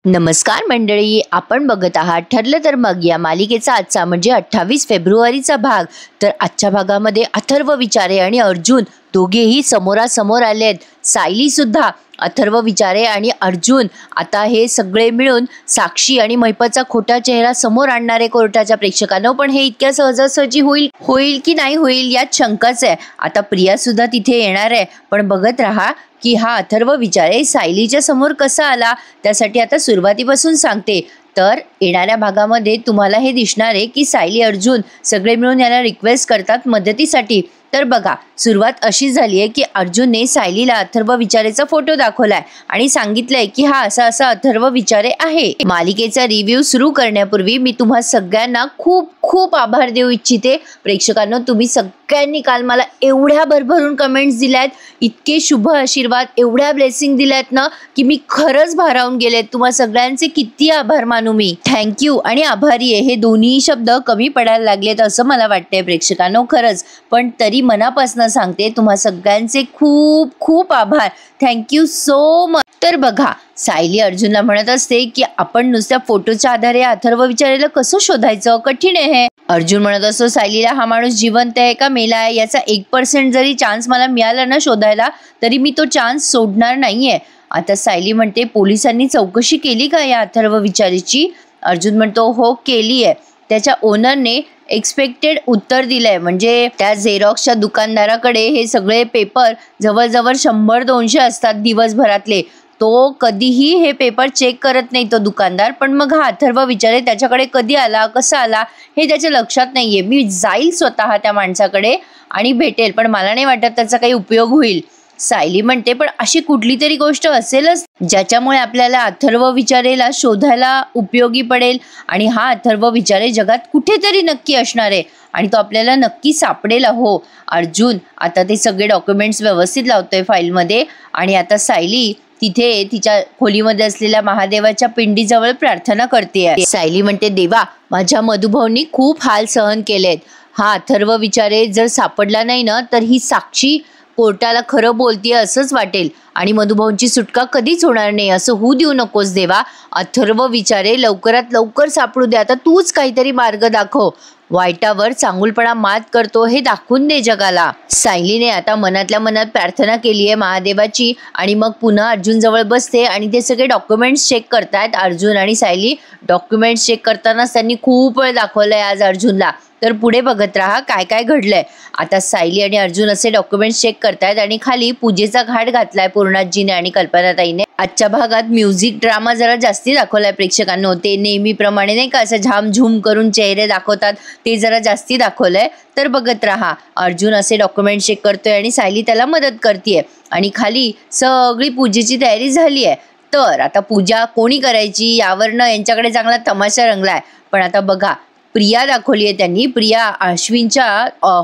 नमस्कार मंडळी, आपण बघत आहात ठरलं तर मग या मालिकेचा आजचा म्हणजे 28 फेब्रुवारीचा भाग। तर आजच्या भागामध्ये अथर्व विचारे आणि अर्जुन दोघेही समोरासमोर आलेत। सायली सुद्धा अथर्व विचारे आणि अर्जुन आता हे सगळे मिळून साक्षी आणि महिपतचा खोटा चेहरा समोर आणणारे कोर्टाच्या प्रेक्षकांना। पण हे इतक्या सहजासहजी होईल की नाही होईल यात शंकाच आहे। आता प्रिया सुद्धा तिथे येणार आहे, पण बघत राहा की हा अथर्व विचारे सायलीच्या समोर कसा आला। त्यासाठी आता सुरुवातीपासून सांगते। तर येणाऱ्या भागामध्ये तुम्हाला हे दिसणार आहे की सायली अर्जुन सगळे मिळून याला रिक्वेस्ट करतात मदतीसाठी। तर बघा, सुरुवात अशी झाली आहे की अर्जुनने सायलीला अथर्व विचारेचा फोटो दाखवलाय आणि सांगितलंय की हा असा असा अथर्व विचारे आहे। मालिकेचा रिव्ह्यू सुरू करण्यापूर्वी मी तुम्हा सगळ्यांना खूप खूप आभार देऊ इच्छिते। प्रेक्षकांनो, तुम्ही सगळ्यांनी काल मला एवढ्या भरभरून कमेंट्स दिल्यात, इतके शुभ आशीर्वाद, एवढ्या ब्लेसिंग दिल्यात ना की मी खरंच भारावून गेले। तुम्हा सगळ्यांचे किती आभार मानू मी। थँक्यू आणि आभारी आहे हे दोन्ही शब्द कमी पडायला लागलेत असं मला वाटतंय प्रेक्षकांनो, खरंच। पण तरी मनापासून सांगते, तुम्हा सगळ्यांचे खूप खूप आभार, थँक्यू सो मच। तर बघा, सायली अर्जुनला म्हणत असते की आपण नुसत्या फोटोच्या आधारे अथर्व विचारेला कसं शोधायचं, कठीण आहे। अर्जुन म्हणत असतो सायलीला, हा माणूस जिवंत आहे का मेला आहे याचा 1% जरी चान्स मला मिळाला ना शोधायला, तरी मी तो चान्स सोडणार नाहीये। आता सायली म्हणते, पोलिसांनी चौकशी केली का या अथर्व विचारेची? अर्जुन म्हणतो, हो केली आहे। त्याच्या ओनरने एक्सपेक्टेड उत्तर दिलंय, म्हणजे त्या झेरॉक्सच्या दुकानदाराकडे हे सगळे पेपर जवळजवळ 100-200 असतात दिवसभरातले। तो कधीही हे पेपर चेक करत नाही तो दुकानदार। पण मग हा अथर्व विचारे त्याच्याकडे कधी आला, कसा आला हे त्याच्या लक्षात नाहीये। मी जाईल स्वतः त्या माणसाकडे आणि भेटेल, पण मला नाही वाटत त्याचा काही उपयोग होईल। सायली म्हणते, पण अशी कुठली तरी गोष्ट असेलच ज्याच्यामुळे आपल्याला अथर्व विचारेला शोधायला उपयोगी पडेल, आणि हा अथर्व विचारे जगात कुठेतरी नक्की असणार आहे आणि तो आपल्याला नक्की सापडेल। हो अर्जुन आता ते सगळे डॉक्युमेंट्स व्यवस्थित लावतोय फाईलमध्ये, आणि आता सायली तिथे तिच्या खोलीमध्ये असलेल्या महादेवाच्या पिंडीजवळ प्रार्थना करते। सायली म्हणते, देवा माझ्या मधुभाऊंनी खूप हाल सहन केलेत। हा अथर्व विचारे जर सापडला नाही ना तर ही साक्षी कोर्टाला खरं बोलतीये असंच वाटेल आणि मधुभाऊंची सुटका कधीच होणार नाही। असं होऊ देऊ नकोस देवा। अथर्व विचारे लवकरात लवकर सापडू दे। आता तूच काहीतरी मार्ग दाखव, वाईटावर चांगुलपणा मात करतो हे दाखवून दे जगाला। सायलीने आता मनातल्या मनात प्रार्थना केली आहे महादेवाची, आणि मग पुन्हा अर्जुन जवळ बसते आणि ते सगळे डॉक्युमेंट्स चेक करतायत। अर्जुन आणि सायली डॉक्युमेंट्स चेक करतानाच त्यांनी खूप वेळ दाखवलंय आज अर्जुनला। तर पुढे बघत राहा काय काय घडलंय। आता सायली आणि अर्जुन असे डॉक्युमेंट्स चेक करतायत आणि खाली पूजेचा घाट घातलाय पूर्णाजीने आणि कल्पनाताईने। आजच्या भागात म्युझिक ड्रामा जरा जास्ती दाखवलाय प्रेक्षकांनो। ते नेहमीप्रमाणे नाही का असं झामझूम करून चेहरे दाखवतात, ते जरा जास्ती दाखवलंय। तर बघत राहा, अर्जुन असे डॉक्युमेंट चेक करतोय आणि सायली त्याला मदत करतेय, आणि खाली सगळी पूजेची तयारी झाली आहे। तर आता पूजा कोणी करायची यावरनं यांच्याकडे चांगला तमाशा रंगलाय। पण आता बघा, प्रिया दाखवली आहे त्यांनी। प्रिया अश्विनच्या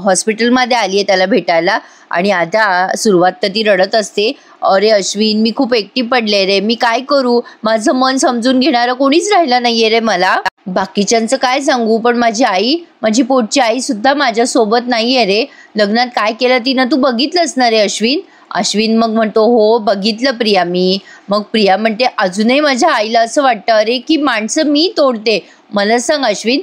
हॉस्पिटलमध्ये आली आहे त्याला भेटायला, आणि आता सुरुवात तर ती रडत असते, अरे अश्विन मी खूप एकटी पडले रे, मी काय करू, माझं मन समजून घेणारं कोणीच राहिलं नाहीये रे मला। बाकीच्यांचं काय सांगू, पण माझी आई, माझी पोटची आई सुद्धा माझ्या सोबत नाहीये रे। लग्नात काय केलं तिनं तू बघितलंच ना रे अश्विन। अश्विन मग म्हणतो, हो बघितलं प्रिया मी। मग प्रिया म्हणते, अजूनही माझ्या आईला असं वाटतं अरे की माणसं मी तोडते। मला सांग अश्विन,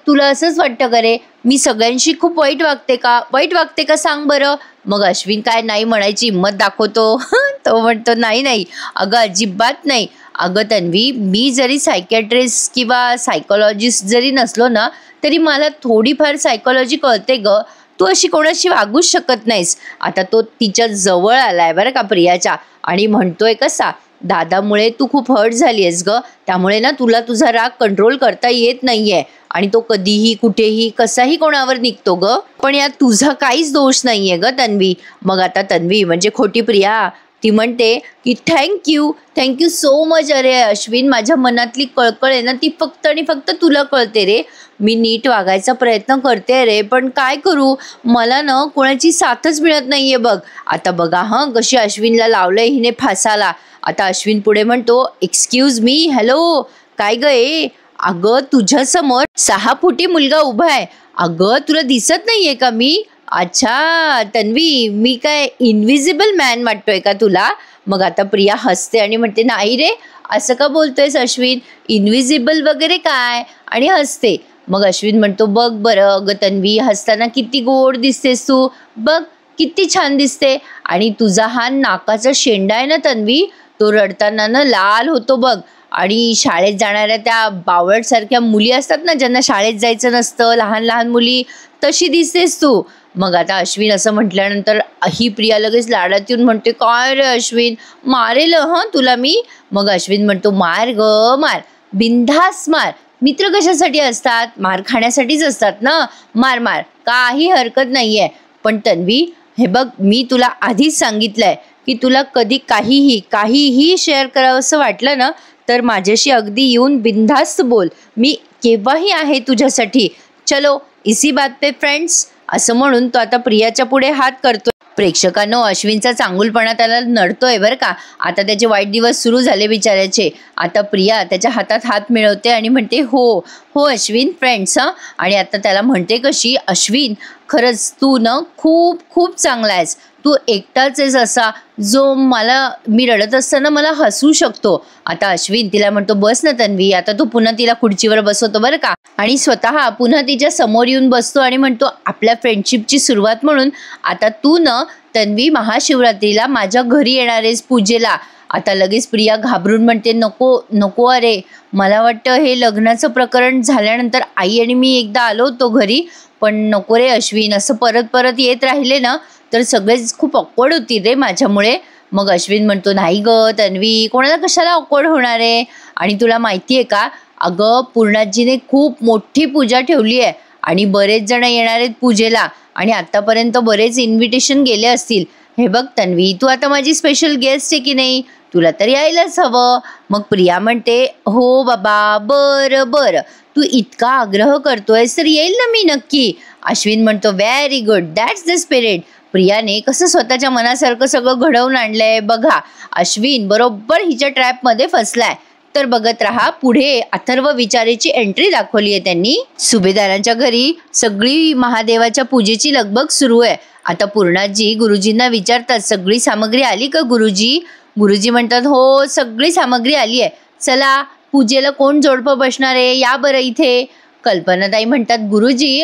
तुला असंच वाटतं का रे, मी सगळ्यांशी खूप वाईट वागते का सांग बरं। मग अश्विन काय नाही म्हणायची हिम्मत दाखवतो तो म्हणतो, नाही अगं अजिबात नाही। अगं तन्वी, मी जरी सायकॅट्रिस्ट किंवा सायकोलॉजिस्ट जरी नसलो ना तरी मला थोडीफार सायकोलॉजी कळते ग। तू अशी कोणाशी वागूच शकत नाहीस। आता तो तिच्या जवळ आलाय बरं का प्रियाच्या, आणि म्हणतोय कसा, दादामुळे तू खूप हर्ट झालीयस ग, त्यामुळे ना तुला तुझा राग कंट्रोल करता येत नाहीये, आणि तो कधीही कुठेही कसाही कोणावर निघतो ग। पण यात तुझा काहीच दोष नाहीये ग तन्वी। मग आता तन्वी म्हणजे खोटी प्रिया, ती म्हणते की थँक्यू सो मच अरे अश्विन, माझ्या मनातली कळकळ आहे ना ती फक्त आणि फक्त तुला कळते रे। मी नीट वागायचा प्रयत्न करते रे, पण काय करू, मला ना कोणाची साथच मिळत नाहीये बघ। आता बघा हा कशी अश्विनला लावलंय हिने फासाला। आता अश्विन पुढे म्हणतो, एक्सक्यूज मी, हॅलो काय ग ए, अगं तुझ्या समोर 6 फुटी मुलगा उभा आहे, अगं तुला दिसत नाहीये का मी? अच्छा तन्वी, मी काय इनविजिबल मॅन वाटतोय का तुला? मग आता प्रिया हसते आणि म्हणते, नाही रे असं का बोलतोयस अश्विन, इनविजिबल वगैरे काय, आणि हसते. मग अश्विन म्हणतो, बघ बरं अगं तन्वी, हसताना किती गोड दिसतेस तू, बघ किती छान दिसते. आणि तुझा हा नाकाचा शेंडा आहे ना तन्वी, तो रडताना ना लाल होतो बघ. आणि शाळेत जाणाऱ्या त्या बावळटसारख्या मुली असतात ना, ज्यांना शाळेत जायचं नसतं, लहान लहान मुली, तशी दिसतेस तू. मग आता अश्विन असं म्हटल्यानंतर ही प्रिया लगेच लाडात येऊन म्हणते, काय रे अश्विन, मारेल हं तुला मी. मग अश्विन म्हणतो, मार ग मार, बिनधास्त मार, मित्र कशासाठी असतात, मार खाण्यासाठीच असतात ना, मार मार, काही हरकत नाहीये. पण तन्वी, हे बघ, मी तुला आधीच सांगितलंय की तुला कधी काहीही शेअर करावंसं वाटलं ना, तर माझ्याशी अगदी येऊन बिनधास्त बोल, मी केव्हाही आहे तुझ्यासाठी. चलो इसी बात पे फ्रेंड्स. असं म्हणून तो आता प्रियाच्या पुढे हात करतो. प्रेक्षकांनो, अश्विनचा चांगुलपणा त्याला नडतोय बरं का. आता त्याचे वाईट दिवस सुरू झाले बिचाऱ्याचे. आता प्रिया त्याच्या हातात हात मिळवते आणि म्हणते, हो हो अश्विन, फ्रेंड्स हं. आणि आता त्याला म्हणते कशी, अश्विन खरंच तू ना खूप खूप चांगला आहेस, तू एकटाच आहेस असा जो मी रडत असताना मला हसू शकतो. आता अश्विन तिला म्हणतो, बस ना तन्वी. आता तू पुन्हा तिला खुर्चीवर बसवतो बरं का, आणि स्वतः पुन्हा तिच्या समोर येऊन बसतो आणि म्हणतो, आपल्या फ्रेंडशिपची सुरुवात म्हणून आता तू न तन्वी महाशिवरात्रीला माझ्या घरी येणार आहेस पूजेला. आता लगेच प्रिया घाबरून म्हणते, नको नको, अरे मला वाटतं हे लग्नाचं प्रकरण झाल्यानंतर आई आणि मी एकदा आलो होतो घरी, पण नको रे अश्विन, असं परत परत येत राहिले ना तर सगळेच खूप ऑकवर्ड होतील रे माझ्यामुळे. मग अश्विन म्हणतो, नाही ग तन्वी, कोणाला कशाला ऑकवर्ड होणार आहे. आणि तुला माहिती आहे का, अगं पूर्णाजीने खूप मोठी पूजा ठेवली आहे आणि बरेच जण येणार आहेत पूजेला, आणि आतापर्यंत बरेच इन्व्हिटेशन गेले असतील. हे बघ तन्वी, तू आता माझी स्पेशल गेस्ट आहे की नाही, तुला तर यायलाच हवं. मग प्रिया म्हणते, हो बाबा, बरं बरं, तू इतका आग्रह करतोयस तर येईल ना मी नक्की. अश्विन म्हणतो, very good, that's the spirit. प्रियाने कसं स्वतःच्या मनासारखं सगळं घडवून आणलंय बघा. अश्विन बरोबर हिच्या ट्रॅपमध्ये फसलाय. तर बघत राहा पुढे. अथर्व विचारेची एंट्री दाखवली आहे त्यांनी. सुभेदारांच्या घरी सगळी महादेवाच्या पूजेची लगबग सुरू आहे. आता पूर्णाजी गुरुजींना विचारतात, सगळी सामग्री आली का गुरुजी. गुरुजी म्हणतात, हो सगळी सामग्री आली आहे, चला पूजेला कोण जोडपं बसणार आहे, या बरं इथे. कल्पनाताई म्हणतात, गुरुजी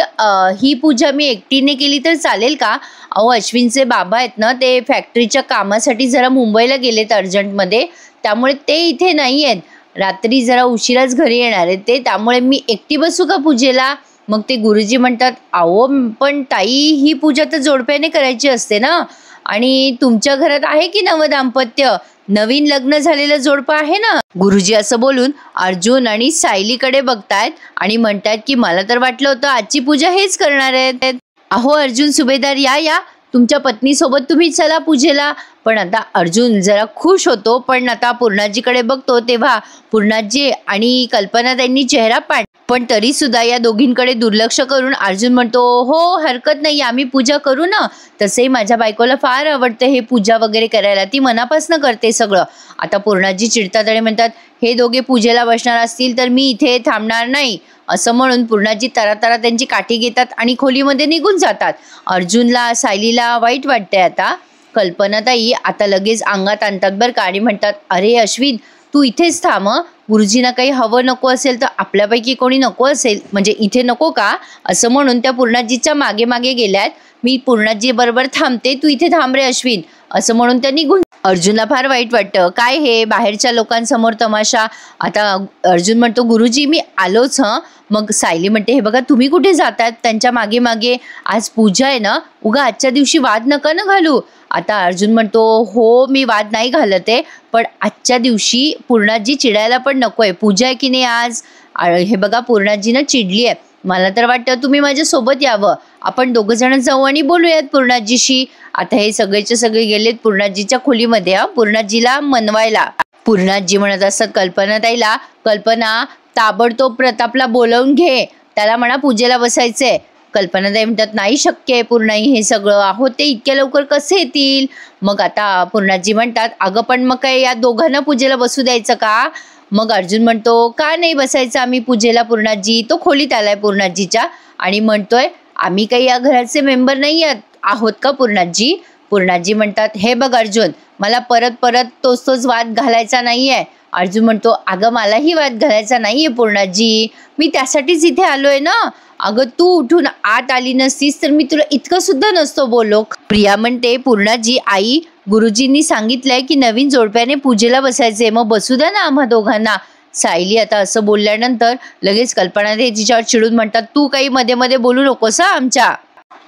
ही पूजा मी एकटीने केली तर चालेल का. अहो अश्विनचे बाबा आहेत ना, ते फॅक्टरीच्या कामासाठी जरा मुंबईला गेलेत अर्जंटमध्ये, त्यामुळे ते इथे नाही आहेत, रात्री जरा उशिराच घरी येणार आहेत ते, त्यामुळे मी एकटी बसू का पूजेला. मग ते गुरुजी म्हणतात, अहो पण ताई, ही पूजा तर जोडप्याने करायची असते ना, आणि तुमच्या घरात आहे की नवदाम्पत्य, नवीन लग्न झालेलं जोडपं आहे ना. गुरुजी असं बोलून अर्जुन आणि सायलीकडे बघतायत आणि म्हणतात की मला तर वाटलं होतं आजची पूजा हेच करणार आहेत. अहो अर्जुन सुभेदार, या तुमच्या पत्नीसोबत तुम्ही चला पूजेला. पण आता अर्जुन जरा खुश होतो, पण आता पूर्णाजीकडे बघतो तेव्हा पूर्णाजी आणि कल्पना त्यांनी चेहरा पाठ, पण तरी सुद्धा या दोघींकडे दुर्लक्ष करून अर्जुन म्हणतो, हो हरकत नाही, आम्ही पूजा करू ना. तसेही माझ्या बायकोला फार आवडतं हे पूजा वगैरे करायला, ती मनापासून करते सगळं. आता पूर्णाजी चिडतात आणि म्हणतात, हे दोघे पूजेला बसणार असतील तर मी इथे थांबणार नाही. असं म्हणून पूर्णाजी तरातरा त्यांची काठी घेतात आणि खोलीमध्ये निघून जातात. अर्जुनला सायलीला वाईट वाटतंय. आता कल्पनाताई आता लगेच अंगात आणतात बरं का, आणि म्हणतात, अरे अश्विन तू इथेच थांब, गुरुजींना काही हवं नको असेल तर आपल्यापैकी कोणी नको असेल, म्हणजे इथे नको का. असं म्हणून त्या पूर्णाजीच्या मागे मागे गेल्यात. मी पूर्णाजी बरोबर थांबते, तू इथे थांब रे अश्विन. असं म्हणून त्या निघून. अर्जुनला फार वाईट वाटतं, काय हे बाहेरच्या लोकांसमोर तमाशा. आता अर्जुन म्हणतो, गुरुजी मी आलोच हं. मग सायली म्हणते, हे बघा तुम्ही कुठे जातात त्यांच्या मागे मागे, आज पूजा आहे ना, उगा आजच्या दिवशी वाद नका ना घालू. आता अर्जुन म्हणतो, हो मी वाद नाही घालत आहे, पण आजच्या दिवशी पूर्णाजी चिडायला पण नको आहे, पूजा आहे की नाही आज. हे बघा पूर्णाजीनं चिडली आहे, मला तर वाटतं तुम्ही माझ्यासोबत यावं, आपण दोघं जण जाऊ आणि बोलूयात पूर्णाजीशी. आता हे सगळेचे सगळे गेलेत पूर्णाजीच्या खोलीमध्ये पूर्णाजीला मनवायला. पूर्णाजी म्हणत असतात कल्पनाताईला, कल्पना ताबडतोब प्रतापला बोलवून घे, त्याला म्हणा पूजेला बसायचंय. कल्पनाताई म्हणतात, नाही शक्य आहे पूर्णाई हे सगळं, आहो ते इतक्या लवकर कसे येतील. मग आता पूर्णाजी म्हणतात, अगं पण मग काय या दोघांना पूजेला बसू द्यायचं का. मग अर्जुन म्हणतो, का नाही बसायचं आम्ही पूजेला पूर्णाजी. तो खोलीत आलाय पूर्णाजीच्या आणि म्हणतोय, आम्ही काही या घराचे मेंबर नाही आहोत का पूर्णाजी. पूर्णाजी म्हणतात, हे बघ अर्जुन, मला परत परत तोच वाद घालायचा नाही आहे, अर्जुन म्हणतो, अगं मलाही वाद घालायचा नाहीये पूर्णाजी, मी त्यासाठीच इथे आलोय ना. अगं तू उठून आत आली नसतीस तर मी तुला इतकं सुद्धा नसतो बोललो. प्रिया म्हणते, पूर्णाजी आई, गुरुजींनी सांगितलंय की नवीन जोडप्याने पूजेला बसायचे, मग बसू द्या ना आम्हा दोघांना. सायली आता असं बोलल्यानंतर लगेच कल्पना ते तिच्यावर चिडून म्हणतात, तू काही मध्ये मध्ये बोलू नकोस आमच्या.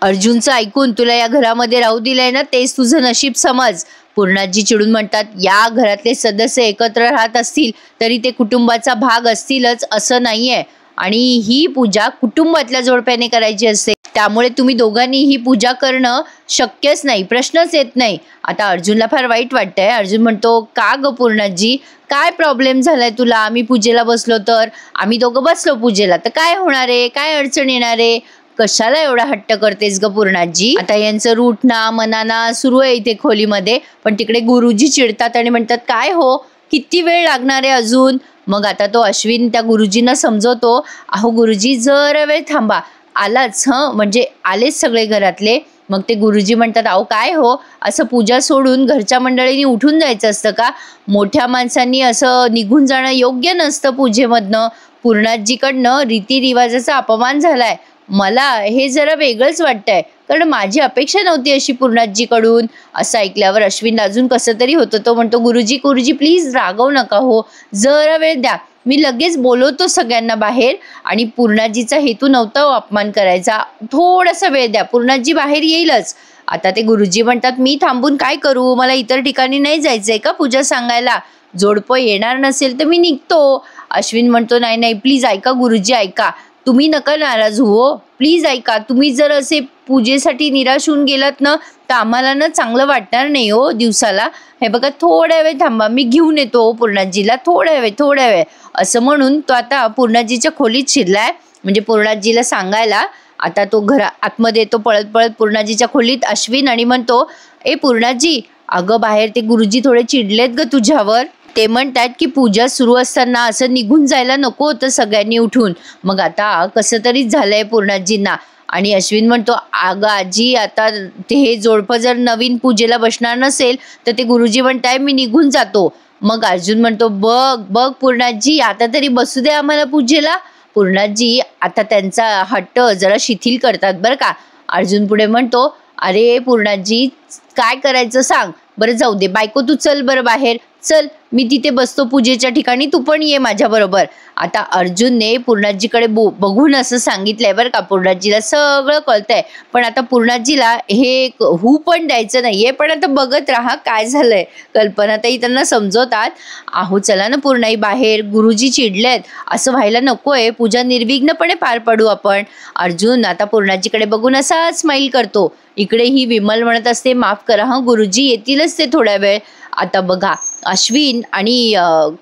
अर्जुनचं ऐकून तुला या घरामध्ये राहू दिलंय ना, तेच तुझं नशीब समज. पूर्णाजी चिडून म्हणतात, या घरातले सदस्य एकत्र राहत असतील तरी ते कुटुंबाचा भाग असतीलच असं नाहीये, आणि ही पूजा कुटुंबातल्या जोडप्याने करायची असते, त्यामुळे तुम्ही दोघांनी ही पूजा करणं शक्यच नाही, प्रश्नच येत नाही. आता अर्जुनला फार वाईट वाटतंय. अर्जुन म्हणतो, का ग पूर्णाजी, काय प्रॉब्लेम झालाय तुला? आम्ही पूजेला बसलो तर, आम्ही दोघं बसलो पूजेला तर काय होणार आहे, काय अडचण येणार आहे? कशाला एवढा हट्ट करतेस ग पूर्णाजी? आता यांचं रूठना मनाना सुरू आहे इथे खोलीमध्ये, पण तिकडे गुरुजी चिडतात आणि म्हणतात, काय हो, किती वेळ लागणार आहे अजून? मग आता तो अश्विन त्या गुरुजींना समजवतो, अहो गुरुजी जरा वेळ थांबा, आलाच म्हणजे आलेच सगळे घरातले. मग ते गुरुजी म्हणतात, अहो काय हो, असं पूजा सोडून घरच्या मंडळींनी उठून जायचं असतं का? मोठ्या माणसांनी असं निघून जाणं योग्य नसतं पूजेमधनं. पूर्णाजीकडनं रीतिरिवाजाचा अपमान झालाय. मला हे जरा वेगळंच वाटतंय, कारण माझी अपेक्षा नव्हती अशी पूर्णाजीकडून. असं ऐकल्यावर अश्विन अजून कसं तरी होतं. तो म्हणतो, गुरुजी गुरुजी प्लीज रागवू नका हो, जरा वेळ द्या, मी लगेच बोलवतो सगळ्यांना बाहेर. आणि पूर्णाजीचा हेतू नव्हता अपमान करायचा, थोडासा वेळ द्या, पूर्णाजी बाहेर येईलच. आता ते गुरुजी म्हणतात, मी थांबून काय करू, मला इतर ठिकाणी नाही जायचंय का पूजा सांगायला? जोडपं येणार नसेल तर मी निघतो. अश्विन म्हणतो, नाही नाही प्लीज ऐका गुरुजी, ऐका, तुम्ही नका नाराज हो, प्लीज ऐका. तुम्ही जर असे पूजेसाठी निराश होऊन गेलात ना तर आम्हाला ना चांगलं वाटणार नाही हो दिवसाला. हे बघा, थोड्या वेळ थांबा, मी घेऊन येतो पूर्णाजीला, थोड्या वेळ असं म्हणून तो आता पूर्णाजीच्या खोलीत शिरलाय, म्हणजे पूर्णाजीला सांगायला. आता तो आतमध्ये येतो पळत पळत पूर्णाजीच्या खोलीत अश्विन, आणि म्हणतो, ए पूर्णाजी, अगं बाहेर ते गुरुजी थोडे चिडलेत ग तुझ्यावर. ते म्हणतात की पूजा सुरू असताना असं निघून जायला नको होतं सगळ्यांनी उठून. मग आता कसं तरीच झालंय पूर्णाजींना. आणि अश्विन म्हणतो, अगं आजी, आता ते हे जोडपं जर नवीन पूजेला बसणार नसेल तर ते गुरुजी म्हणताय मी निघून जातो. मग अर्जुन म्हणतो, बघ बघ पूर्णाजी, आता तरी बसू दे आम्हाला पूजेला. पूर्णाजी आता त्यांचा हट्ट जरा शिथिल करतात बरं का. अर्जुन पुढे म्हणतो, अरे पूर्णाजी, काय करायचं सांग बरं, जाऊ दे, बायको तू चल बरं बाहेर, चल मी तिथे बसतो पूजेच्या ठिकाणी, तू पण ये माझ्या बरोबर. आता अर्जुनने पूर्णाजीकडे बघून असं सांगितलंय बरं का. पूर्णाजीला सगळं कळतंय, पण आता पूर्णाजीला हे हू पण द्यायचं नाहीये. पण आता बघत राहा काय झालंय. कल्पनाताई त्यांना समजवतात, अहो चला ना पूर्णाई बाहेर, गुरुजी चिडलेत, असं व्हायला नकोय, पूजा निर्विघ्नपणे पार पाडू आपण. अर्जुन आता पूर्णाजीकडे बघून असा स्माईल करतो. इकडे ही विमल म्हणत असते, माफ करा हा गुरुजी, येतीलच ते थोड्या वेळ. आता बघा, अश्विन आणि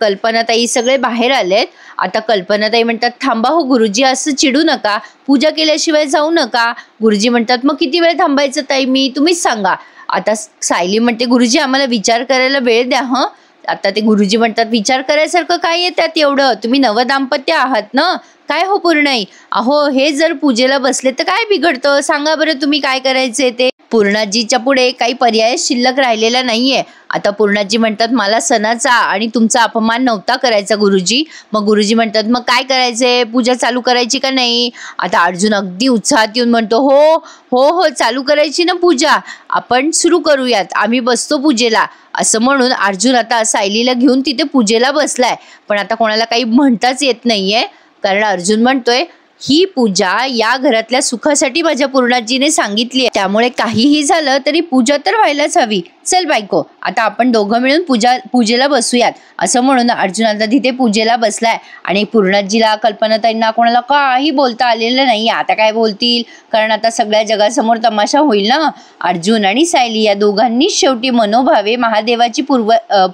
कल्पनाताई सगळे बाहेर आलेत. आता कल्पनाताई म्हणतात, थांबा हो गुरुजी, असं चिडू नका, पूजा केल्याशिवाय जाऊ नका. गुरुजी म्हणतात, मग किती वेळ थांबायचं ताई, मी तुम्हीच सांगा. आता सायली म्हणते, गुरुजी आम्हाला विचार करायला वेळ द्या हं. आता ते गुरुजी म्हणतात, विचार करायसारखं काय आहे त्यात एवढं, तुम्ही नवदाम्पत्य आहात ना. काय हो पूर्णाई, अहो हे जर पूजेला बसले तर काय बिघडतं, सांगा बरं तुम्ही काय करायचे ते. पूर्णाजीच्या पुढे काही पर्याय शिल्लक राहिलेला नाहीये. आता पूर्णाजी म्हणतात, मला सणाचा आणि तुमचा अपमान नव्हता करायचा गुरुजी. मग गुरुजी म्हणतात, मग काय करायचंय, पूजा चालू करायची का नाही? आता अर्जुन अगदी उत्साहात येऊन म्हणतो, हो हो हो, चालू करायची ना पूजा, आपण सुरू करूयात, आम्ही बसतो पूजेला. असं म्हणून अर्जुन आता सायलीला घेऊन तिथे पूजेला बसलाय. पण आता कोणाला काही म्हणताच येत नाहीये, कारण अर्जुन म्हणतोय, ही पूजा या घरातल्या सुखासाठी माझ्या पूर्णाजीने सांगितली आहे, त्यामुळे काहीही झालं तरी पूजा तर व्हायलाच हवी. चल बायको, आता आपण दोघं मिळून पूजेला बसूयात. असं म्हणून अर्जुन आता तिथे पूजेला बसलाय. आणि पूर्णाजीला, कल्पनाताईंना कोणाला काही बोलता आलेलं नाही. आता काय बोलतील, कारण आता सगळ्या जगासमोर तमाशा होईल ना. अर्जुन आणि सायली या दोघांनीच शेवटी मनोभावे महादेवाची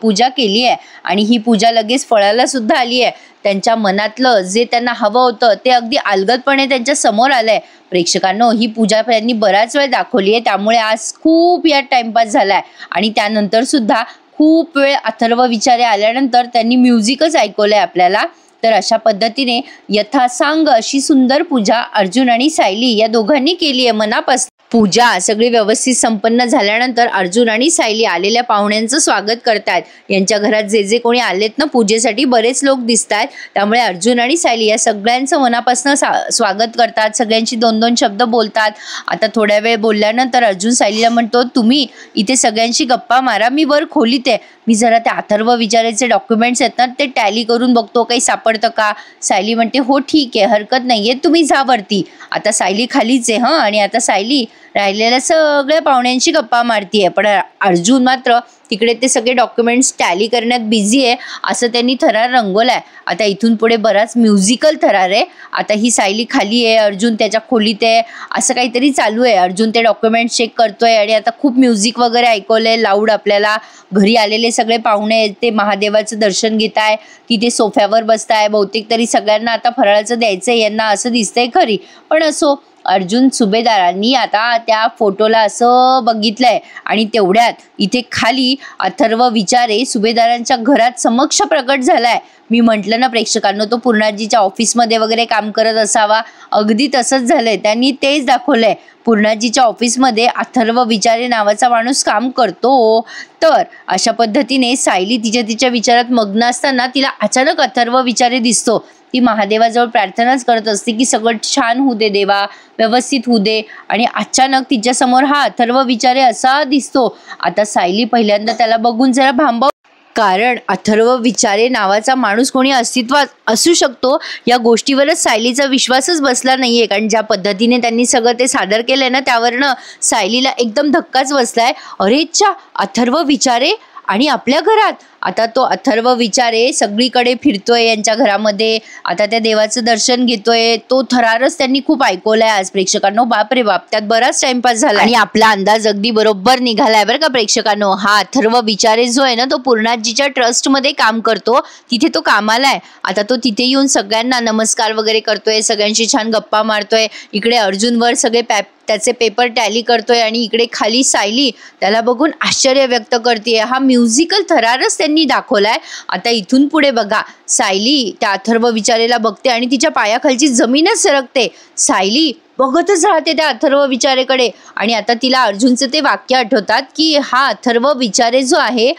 पूजा केली आहे, आणि ही पूजा लगेच फळाला सुद्धा आली आहे. त्यांच्या मनातलं जे त्यांना हवं होतं ते अगदी अलगदपणे त्यांच्या समोर आलंय. प्रेक्षकांनो, ही पूजा त्यांनी बराच वेळ दाखवली आहे, त्यामुळे आज खूप यात टाइमपास झालाय. आणि त्यानंतर सुद्धा खूप वेळ अथर्व विचारे आल्यानंतर त्यांनी म्युझिकच ऐकवलंय आपल्याला. तर अशा पद्धतीने यथासांग अशी सुंदर पूजा अर्जुन आणि सायली या दोघांनी केली आहे मनापासून. पूजा सगळी व्यवस्थित संपन्न झाल्यानंतर अर्जुन आणि सायली आलेल्या पाहुण्यांचं स्वागत करतात. यांच्या घरात जे जे कोणी आलेत ना पूजेसाठी बरेच लोक दिसतात, त्यामुळे अर्जुन आणि सायली या सगळ्यांचं मनापासून स्वागत करतात. सगळ्यांशी 2-2 शब्द बोलतात. आता थोड्या वेळ बोलल्यानंतर अर्जुन सायलीला म्हणतो, तुम्ही इथे सगळ्यांशी गप्पा मारा, मी वर खोलीत आहे. मी जरा ते अथर्व विचारायचे डॉक्युमेंट्स आहेत ना ते टॅली करून बघतो, काही सापडतं का. सायली म्हणते, हो ठीक आहे, हरकत नाहीये, तुम्ही जा वरती. आता सायली खालीच आहे आणि आता सायली राहिलेल्या सगळ्या पाहुण्यांशी गप्पा मारतीये. पण अर्जुन मात्र तिकडे ते सगळे डॉक्युमेंट्स टॅली करण्यात बिझी आहे. असं त्यांनी थरार रंगवलाय. आता इथून पुढे बराच म्युझिकल थरार आहे. आता ही सायली खाली आहे, अर्जुन त्याच्या खोलीत आहे, असं काहीतरी चालू आहे. अर्जुन ते डॉक्युमेंट्स चेक करतोय आणि आता खूप म्युझिक वगैरे ऐकवलंय लाऊड. आपल्याला घरी आलेले सगळे पाहुणे ते महादेवाचं दर्शन घेत आहे, तिथे सोफ्यावर बसताय. बहुतेक तरी सगळ्यांना आता फराळाचं द्यायचंय यांना असं दिसतंय खरी. पण असो, अर्जुन सुभेदारांनी आता त्या फोटोला असं बघितलंय आणि तेवढ्यात इथे खाली अथर्व विचारे सुभेदारांच्या घरात समक्ष प्रकट झालाय. मी म्हटलं ना प्रेक्षकांनो, तो पूर्णाजीच्या ऑफिसमध्ये वगैरे काम करत असावा. अगदी तसंच झालंय. त्यांनी तेच दाखवलंय. पूर्णाजीच्या ऑफिसमध्ये अथर्व विचारे नावाचा माणूस काम करतो. तर अशा पद्धतीने सायली तिच्या विचारात मग्न असताना तिला अचानक अथर्व विचारे दिसतो. ती महादेवाजवळ प्रार्थनाच करत असते की सगळं छान होऊ दे देवा, व्यवस्थित होऊ दे. आणि अचानक तिच्यासमोर हा अथर्व विचारे असा दिसतो. आता सायली पहिल्यांदा त्याला बघून जरा भांबाव, कारण अथर्व विचारे नावाचा माणूस कोणी अस्तित्वात असू शकतो या गोष्टीवरच सायलीचा विश्वासच बसला नाहीये. कारण ज्या पद्धतीने त्यांनी सगळं ते सादर केलंय ना त्यावरनं सायलीला एकदम धक्काच बसलाय. अरेच्छा, अथर्व विचारे आणि आपल्या घरात. आता तो अथर्व विचारे सगळीकडे फिरतोय यांच्या घरामध्ये. आता त्या देवाचं दर्शन घेतोय. तो थरारच त्यांनी खूप ऐकवलाय आज प्रेक्षकांनो. बापरे बाप, त्यात बराच टाइमपास झाला आणि आपला अंदाज अगदी बरोबर निघालाय बरं का प्रेक्षकांनो. हा अथर्व विचारे जो आहे ना तो पूर्णाजीच्या ट्रस्टमध्ये काम करतो, तिथे तो कामाला आहे. आता तो तिथे येऊन सगळ्यांना नमस्कार वगैरे करतोय, सगळ्यांशी छान गप्पा मारतोय. इकडे अर्जुनवर सगळे त्याचे पेपर टॅली करतोय आणि इकडे खाली सायली त्याला बघून आश्चर्य व्यक्त करते. हा म्युझिकल थरारच त्यांनी दाखवलाय. आता इथून पुढे बघा, सायली त्या अथर्व विचारेला बघते आणि तिच्या पायाखालची जमीनच सरकते. सायली बघतच राहते त्या अथर्व विचारेकडे आणि आता तिला अर्जुनचं ते वाक्य आठवतात की हा अथर्व विचारे जो आहे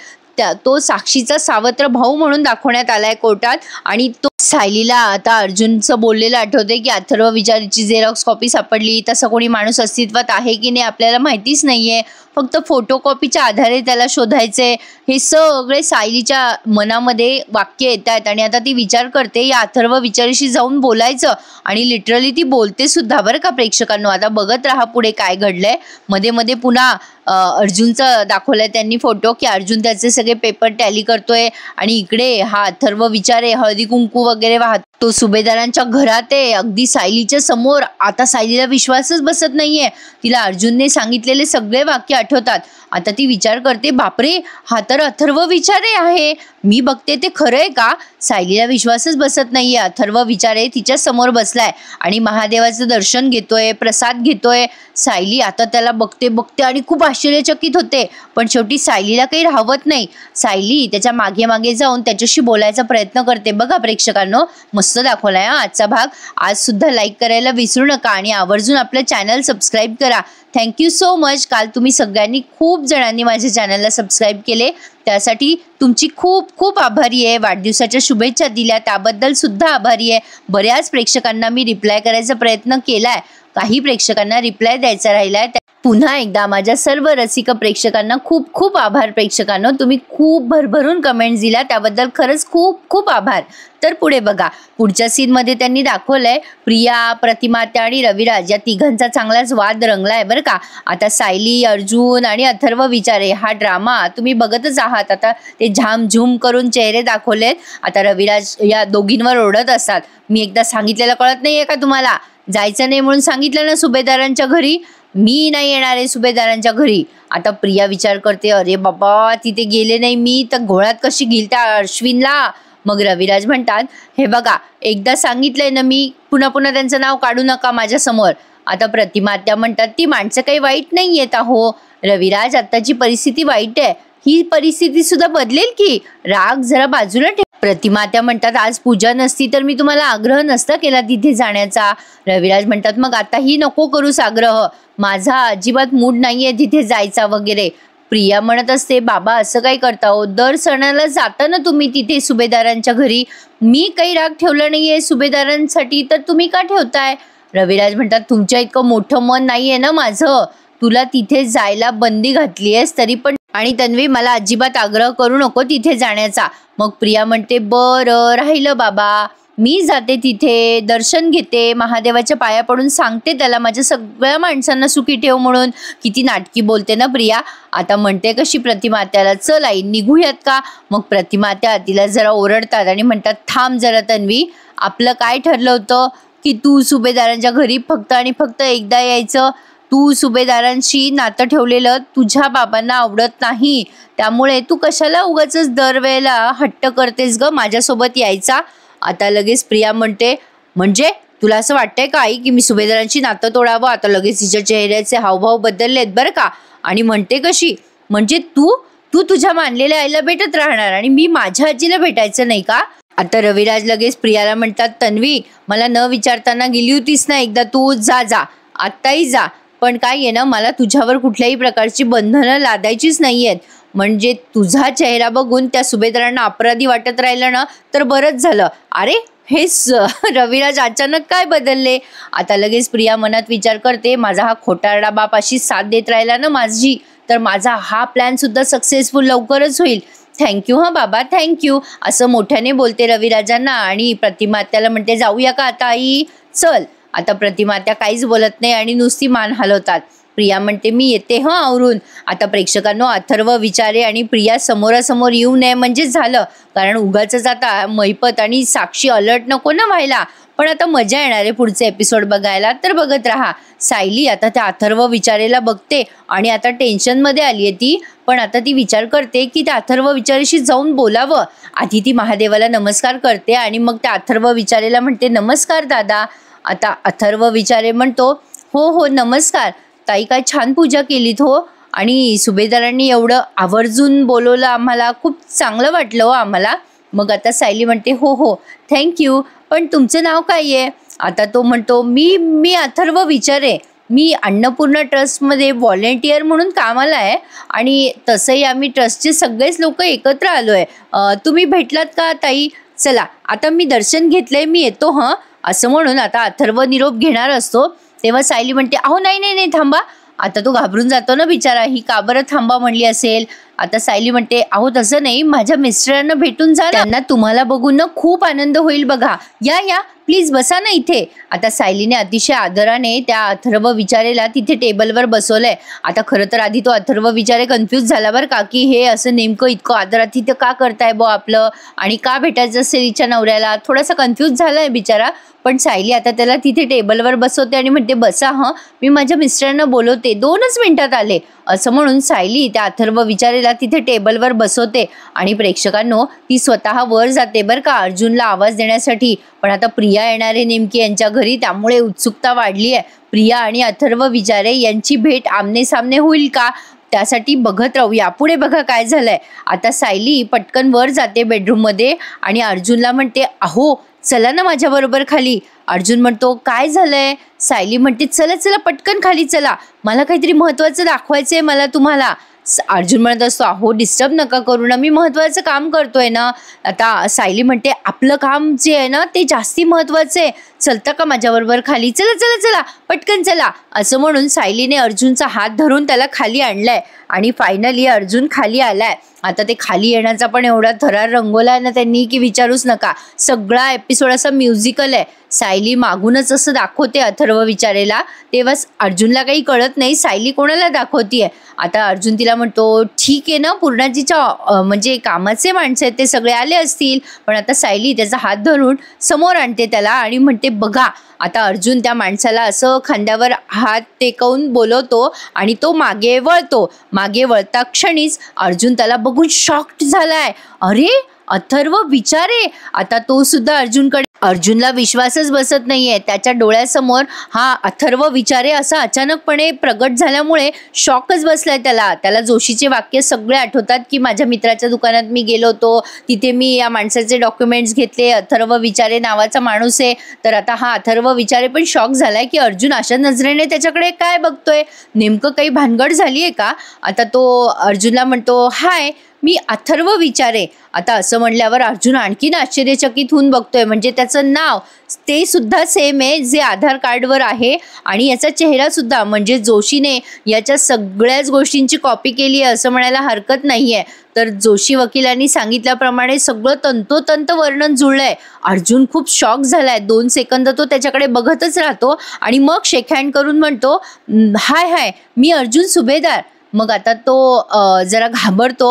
तो साक्षीचा सावत्र भाऊ म्हणून दाखवण्यात आलाय कोर्टात. आणि तो सायलीला आता अर्जुनचं बोललेलं आठवते की अथर्व विचारेची झेरॉक्स कॉपी सापडली, तसा कोणी माणूस अस्तित्वात आहे की नाही आपल्याला माहितीच नाहीये, फक्त फोटोकॉपीच्या आधारे त्याला शोधायचे. हे सगळे सायलीच्या मनामध्ये वाक्य येत आहेत आणि आता ती विचार करते या अथर्व विचारेशी जाऊन बोलायचं. आणि लिटरली ती बोलते सुद्धा बरं का प्रेक्षकांनो. आता बघत राहा पुढे काय घडलंय. मध्ये मध्ये पुन्हा अर्जुनचं दाखवलंय त्यांनी फोटो की अर्जुन त्याचे सगळे पेपर टॅली करतोय आणि इकडे हा अथर्व विचारे हळदी कुंकू वगैरे वाहत तो सुभेदारांच्या घरात आहे अगदी सायलीच्या समोर. आता सायलीला विश्वासच बसत नाहीये. तिला अर्जुनने सांगितलेले सगळे वाक्य आठवतात. आता ती विचार करते, बापरे हा तर अथर्व विचारे आहे, मी बघते ते खरं आहे का. सायलीला विश्वासच बसत नाहीये. अथर्व विचारे तिच्या समोर बसलाय आणि महादेवाचं दर्शन घेतोय, प्रसाद घेतोय. सायली आता त्याला बघते आणि खूप आश्चर्यचकित होते. पण शेवटी सायलीला काही राहवत नाही. सायली त्याच्या मागे मागे जाऊन त्याच्याशी बोलायचा प्रयत्न करते. बघा प्रेक्षकांनो, मस्त दाखवलाय आजचा भाग. आज सुद्धा लाईक करायला विसरू नका आणि आवर्जून आपलं चॅनल सबस्क्राईब करा. Thank you so much. काल तुम्ही सगळ्यांनी खूप जणांनी माझ्या चॅनलला सबस्क्राईब केले, त्यासाठी तुमची खूप खूप आभारी आहे. वाढदिवसाच्या शुभेच्छा दिल्या त्याबद्दल सुद्धा आभारी आहे. बऱ्याच प्रेक्षकांना मी रिप्लाय करायचा प्रयत्न केलाय, काही प्रेक्षकांना रिप्लाय द्यायचा राहिलाय. पुन्हा एकदा माझ्या सर्व रसिक प्रेक्षकांना खूप खूप आभार. प्रेक्षकांनो, तुम्ही खूप भरभरून कमेंट्स दिल्या त्याबद्दल खरंच खूप खूप आभार. तर पुढे बघा, पुढच्या सीनमध्ये त्यांनी दाखवलंय प्रिया, प्रतिमात्या आणि रविराज या तिघांचा चांगलाच वाद रंगलाय बरं का. आता सायली, अर्जुन आणि अथर्व विचारे हा ड्रामा तुम्ही बघतच आहात. आता ते झामझूम करून चेहरे दाखवलेत. आता रविराज या दोघींवर ओरडत असतात, मी एकदा सांगितलेलं कळत नाहीये का तुम्हाला, जायचं नाही म्हणून सांगितलं ना सुभेदारांच्या घरी, मी नाही येणार आहे सुभेदारांच्या घरी. आता प्रिया विचार करते, अरे बाबा तिथे गेले नाही मी तर घोळ्यात कशी घेईल त्या अश्विनला. मग रविराज म्हणतात, हे बघा एकदा सांगितलंय ना मी, पुन्हा पुन्हा त्यांचं नाव काढू नका माझ्यासमोर. आता प्रतिमात्या म्हणतात, ती माणसं काही वाईट नाही येत अहो रविराज, आत्ताची परिस्थिती वाईट आहे, ही परिस्थिती सुद्धा बदलेल की. राग जरा बाजूला ठेव. प्रतिमात्या म्हणतात आज पूजा नसती तर मी तुम्हाला आग्रह नसता केला तिथे जाण्याचा. रविराज म्हणतात मग आताही नको करूस आग्रह, माझा अजिबात मूड नाहीये तिथे जायचा वगैरे. प्रिया म्हणत असते बाबा असं काय करता हो, दर सणाला जाता ना तुम्ही तिथे सुभेदारांच्या घरी. मी काही राग ठेवला नाहीये सुभेदारांसाठी तर तुम्ही का ठेवताय. रविराज म्हणतात तुमच्या इतकं मोठं मन नाहीये ना माझं, तुला तिथे जायला बंदी घातली आहेस तरी पण. आणि तन्वी मला अजिबात आग्रह करू नको तिथे जाण्याचा. मग प्रिया म्हणते बरं राहिलं बाबा, मी जाते तिथे, दर्शन घेते, महादेवाच्या पाया पडून सांगते त्याला माझ्या सगळ्या माणसांना सुखी ठेव म्हणून. किती नाटकी बोलते ना प्रिया. आता म्हणते कशी प्रतिमात्याला चल आई निघूयात का. मग प्रतिमात्या तिला जरा ओरडतात आणि म्हणतात थांब जरा तन्वी, आपलं काय ठरलं होतं की तू सुभेदारांच्या घरी फक्त आणि फक्त एकदा यायचं. तू सुभेदारांशी नातं ठेवलेलं तुझ्या बाबांना आवडत नाही, त्यामुळे तू कशाला उगाचच दरवेळेला हट्ट करतेस ग माझ्यासोबत यायचा. आता लगेच प्रिया म्हणते म्हणजे तुला असं वाटतंय का आई की मी सुभेदारांची नातं तोडावं. आता लगेच तिच्या चेहऱ्याचे हावभाव बदललेत बरं का. आणि म्हणते कशी म्हणजे तू तू तुझ्या मानलेल्या आईला भेटत राहणार आणि मी माझ्या आजीला भेटायचं नाही का. आता रविराज लगेच प्रियाला म्हणतात तन्वी मला न विचारताना गेली होतीस ना एकदा तू, जा जा आत्ताही जा, पण काय आहे ना मला तुझ्यावर कुठल्याही प्रकारची बंधनं लादायचीच नाही आहेत. म्हणजे तुझा चेहरा बघून त्या सुभेदारांना अपराधी वाटत राहिलं ना तर बरंच झालं. अरे हेच रविराज अचानक काय बदलले. आता लगेच प्रिया मनात विचार करते माझा हा खोटारडा बाप अशी साथ देत राहिला ना माझी तर माझा हा प्लॅन सुद्धा सक्सेसफुल लवकरच होईल. थँक्यू हां बाबा थँक्यू असं मोठ्याने बोलते रविराजांना. आणि प्रतिमात्याला म्हणते जाऊया का आता आई, चल. आता प्रतिमात्या काहीच बोलत नाही आणि नुसती मान हलवतात. प्रिया म्हणते मी येते हं आवरून. आता प्रेक्षकांनो अथर्व विचारे आणि प्रिया समोरासमोर येऊ नये म्हणजे झालं, कारण उगाचच आता मैपत आणि साक्षी अलर्ट नको ना व्हायला. पण आता मजा येणार आहे पुढचे एपिसोड बघायला तर बघत राहा. सायली आता त्या अथर्व विचारेला बघते आणि आता टेन्शनमध्ये आली आहे ती. पण आता ती विचार करते की त्या अथर्व विचारेशी जाऊन बोलावं. आधी ती महादेवाला नमस्कार करते आणि मग त्या अथर्व विचारेला म्हणते नमस्कार दादा. आता अथर्व विचारे म्हणतो हो हो नमस्कार ताई, काय छान पूजा केलीत हो, आणि सुभेदारांनी एवढं आवर्जून बोलवलं आम्हाला, खूप चांगलं वाटलं हो आम्हाला. मग आता सायली म्हणते हो हो थँक्यू, पण तुमचं नाव काय आहे. आता तो म्हणतो मी अथर्व विचारे, मी अन्नपूर्णा ट्रस्टमध्ये व्हॉलेंटियर म्हणून कामाला आहे आणि तसंही आम्ही ट्रस्टचे सगळेच लोक एकत्र आलो आहे. तुम्ही भेटलात का ताई. चला आता मी दर्शन घेतलंय मी येतो हं. असं म्हणून आता अथर्व निरोप घेणार असतो तेव्हा सायली म्हणते अहो नाही नाही नाही थांबा. आता तो घाबरून जातो ना बिचारा, ही का बरं थांबा म्हणली असेल. आता सायली म्हणते अहो तसं नाही, माझ्या मिस्टरांना भेटून जा, त्यांना तुम्हाला बघून ना खूप आनंद होईल बघा, या या प्लीज बसा ना इथे. आता सायलीने अतिशय आदराने त्या अथर्व विचारेला तिथे टेबलवर बसवलंय. आता खरं तर आधी तो अथर्व विचारे कन्फ्यूज झाला बरं का की हे असं नेमकं इतकं आदरातिथ्य का करताय बो आपलं आणि का भेटायचं असेल हिच्या नवऱ्याला, थोडासा कन्फ्यूज झालाय बिचारा. पण सायली आता त्याला तिथे टेबलवर बसवते आणि म्हणते बसा हं, मी माझ्या मिस्टरांना बोलवते, 2च मिनिटात आले. असं म्हणून सायली त्या अथर्व विचारेला तिथे टेबलवर बसवते आणि प्रेक्षकांनो ती स्वतः वर जाते बरं का अर्जुनला आवाज देण्यासाठी. पण आता प्रिया येणार आहे नेमकी यांच्या घरी, त्यामुळे उत्सुकता वाढली आहे. प्रिया आणि अथर्व विचारे यांची भेट आमने सामने होईल का, त्यासाठी बघत राहूया. पुढे बघा काय झालंय. आता सायली पटकन वर जाते बेडरूममध्ये आणि अर्जुनला म्हणते अहो चला ना माझ्याबरोबर खाली. अर्जुन म्हणतो काय झालंय. सायली म्हणते चला चला पटकन खाली चला, मला काहीतरी महत्त्वाचं दाखवायचं आहे मला तुम्हाला. अर्जुन म्हणत असतो अहो डिस्टर्ब नका करू ना, मी महत्त्वाचं काम करतोय ना. आता सायली म्हणते आपलं काम जे आहे ना ते जास्ती महत्त्वाचं आहे, चलता का माझ्याबरोबर खाली, चला चला चला पटकन चला. असं म्हणून सायलीने अर्जुनचा हात धरून त्याला खाली आणलाय आणि फायनली अर्जुन खाली आलाय. आता ते खाली येण्याचा पण एवढा थरार रंगवलाय ना त्यांनी की विचारूच नका. सगळा एपिसोड असा म्युझिकल आहे. सायली मागूनच असं दाखवते अथर्व विचारेला, तेव्हा अर्जुनला काही कळत नाही सायली कोणाला दाखवतीये. आता अर्जुन तिला म्हणतो ठीक आहे ना, पूर्णाजीच्या म्हणजे कामाचे माणसं आहेत ते सगळे आले असतील. पण आता सायली त्याचा हात धरून समोर आणते त्याला आणि म्हणते बघा. आता अर्जुन त्या माणसाला असं खांद्यावर हात टेकवून बोलवतो आणि तो मागे वळतो. मागे वळता क्षणीच अर्जुन त्याला बघून शॉक्ड झालाय. अरे अथर्व विचारे. आता तो सुद्धा अर्जुनला विश्वासच बसत नाहीये. त्याच्या डोळ्यासमोर हा अथर्व विचारे असा अचानकपणे प्रगट झाल्यामुळे शॉकच बसलाय त्याला जोशीचे वाक्य सगळे आठवतात की माझ्या मित्राच्या दुकानात मी गेलो होतो, तिथे मी या माणसाचे डॉक्युमेंट्स घेतले, अथर्व विचारे नावाचा माणूस आहे. तर आता हा अथर्व विचारे पण शॉक झालाय की अर्जुन अशा नजरेने त्याच्याकडे काय बघतोय, नेमकं काही भानगड झालीये का. आता तो अर्जुनला म्हणतो, हाय मी अथर्व विचारे. आता असं म्हणल्यावर अर्जुन आणखीन आश्चर्यचकित होऊन बघतोय. म्हणजे त्याचं नाव ते सुद्धा सेम आहे जे आधार कार्डवर आहे आणि याचा चेहरा सुद्धा, म्हणजे जोशीने याच्या सगळ्याच गोष्टींची कॉपी केली आहे असं म्हणायला हरकत नाहीये. तर जोशी वकिलांनी सांगितल्याप्रमाणे सगळं तंतोतंत वर्णन जुळलंय. अर्जुन खूप शॉक झालाय. 2 सेकंद तो त्याच्याकडे बघतच राहतो आणि मग शेक हँड करून म्हणतो, हाय हाय मी अर्जुन सुभेदार. मग आता तो जरा घाबरतो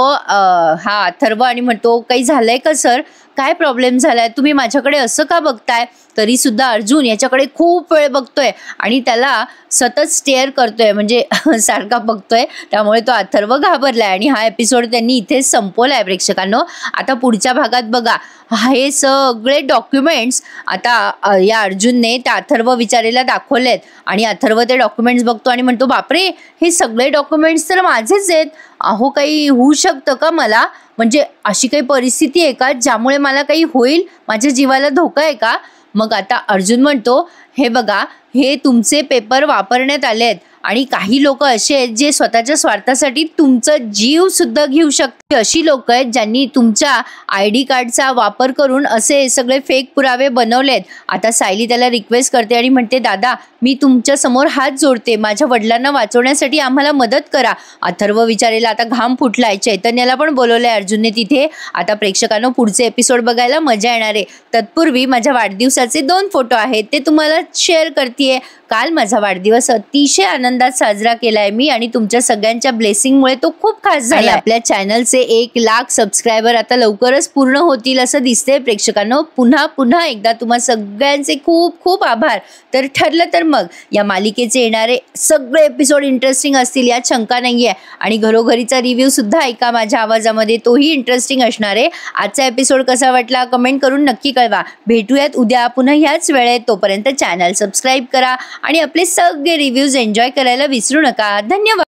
हा अथर्व आणि म्हणतो, काही झालंय का सर, काय प्रॉब्लेम झालाय, तुम्ही माझ्याकडे असं का बघताय. तरी सुद्धा अर्जुन याच्याकडे खूप वेळ बघतोय आणि त्याला सतत स्टेअर करतोय, म्हणजे सारखा बघतोय. त्यामुळे तो अथर्व घाबरलाय आणि हा एपिसोड त्यांनी इथेच संपवलाय प्रेक्षकांनो. आता पुढच्या भागात बघा हे सगळे डॉक्युमेंट्स आता या अर्जुनने त्या अथर्व विचारेला दाखवलेत आणि अथर्व ते डॉक्युमेंट्स बघतो आणि म्हणतो, बापरे हे सगळे डॉक्युमेंट्स तर माझेच आहेत. अहो काही होऊ शकतं का मला, म्हणजे अशी काही परिस्थिती आहे का ज्यामुळे मला काही होईल, माझ्या जीवाला धोका आहे का. मग आता अर्जुन म्हणतो, हे बघा हे तुमचे पेपर वापरण्यात आले आहेत आणि काही लोक असे आहेत जे स्वतःच्या स्वार्थासाठी तुमचं जीव सुद्धा घेऊ शकते. अशी लोक आहेत ज्यांनी तुमच्या ID कार्डचा वापर करून असे सगळे फेक पुरावे बनवलेत. आता सायली त्याला रिक्वेस्ट करते आणि म्हणते, दादा मी तुमच्या समोर हात जोडते, माझ्या वडिलांना वाचवण्यासाठी आम्हाला मदत करा. अथर्व विचारेला आता घाम फुटलाय. चैतन्याला पण बोलवलंय अर्जुनने तिथे. आता प्रेक्षकांनो पुढचे एपिसोड बघायला मजा येणार आहे. तत्पूर्वी माझ्या वाढदिवसाचे 2 फोटो आहेत ते तुम्हाला शेअर करतेय. काल माझा वाढदिवस अतिशय आनंदात साजरा केलाय मी आणि तुमच्या सगळ्यांच्या ब्लेसिंगमुळे तो खूप खास झाला. आपल्या चॅनलचे 1 लाख सबस्क्रायबर आता लवकरच पूर्ण होतील असं दिसतंय प्रेक्षकांनो. पुन्हा एकदा तुम्हा सगळ्यांचे खूप खूप आभार. तर ठरलं तर मग या मालिकेचे येणारे सगळे एपिसोड इंटरेस्टिंग असतील यात शंका नाहीये आणि घरोघरीचा रिव्ह्यू सुद्धा ऐका माझ्या आवाजामध्ये, तोही इंटरेस्टिंग असणार आहे. आजचा एपिसोड कसा वाटला कमेंट करून नक्की कळवा. भेटूयात उद्या पुन्हा ह्याच वेळेत. तोपर्यंत चॅनल सबस्क्राईब करा आणि आपले सगळे रिव्ह्यूज एन्जॉय करायला विसरू नका. धन्यवाद.